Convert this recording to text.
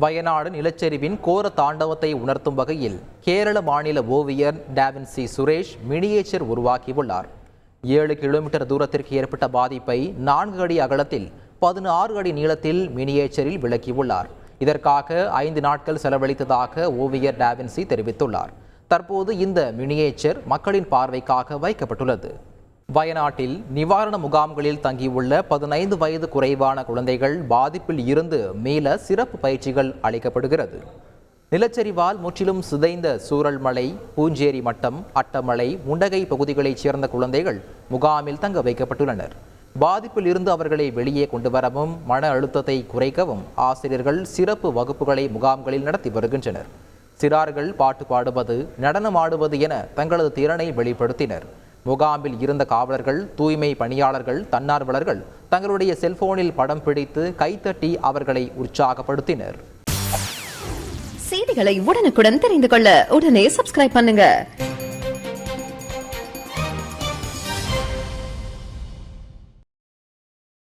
வயநாடு நிலச்சரிவின் கோர தாண்டவத்தை உணர்த்தும் வகையில் கேரள மாநில ஓவியர் டாவின்சி சுரேஷ் மினியேச்சர் உருவாக்கியுள்ளார். 7 கிலோமீட்டர் தூரத்திற்கு ஏற்பட்ட பாதிப்பை 4 அடி அகலத்தில் 16 அடி நீளத்தில் மினியேச்சரில் விளக்கியுள்ளார். இதற்காக 5 நாட்கள் செலவழித்ததாக ஓவியர் டாவின்சி தெரிவித்துள்ளார். தற்போது இந்த மினியேச்சர் மக்களின் பார்வைக்காக வைக்கப்பட்டுள்ளது. வயநாட்டில் நிவாரண முகாம்களில் தங்கியுள்ள 15 வயது குறைவான குழந்தைகள் பாதிப்பில் இருந்து மீள சிறப்பு பயிற்சிகள் அளிக்கப்படுகிறது. நிலச்சரிவால் முற்றிலும் சிதைந்த சூரல்மலை, பூஞ்சேரி மட்டம், அட்டமலை, முண்டகை பகுதிகளைச் சேர்ந்த குழந்தைகள் முகாமில் தங்க வைக்கப்பட்டுள்ளனர். பாதிப்பில் இருந்து அவர்களை வெளியே கொண்டு வரவும் மன அழுத்தத்தை குறைக்கவும் ஆசிரியர்கள் சிறப்பு வகுப்புகளை முகாம்களில் நடத்தி வருகின்றனர். சிறார்கள் பாட்டு பாடுவது, நடனம் ஆடுவது என தங்களது திறனை வெளிப்படுத்தினர். முகாமில் இருந்த காவலர்கள், தூய்மை பணியாளர்கள், தன்னார்வலர்கள் தங்களுடைய செல்போனில் படம் பிடித்து கைத்தட்டி அவர்களை உற்சாகப்படுத்தினர். செய்திகளை உடனுக்குடன் தெரிந்து கொள்ள உடனே சப்ஸ்கிரைப் பண்ணுங்க.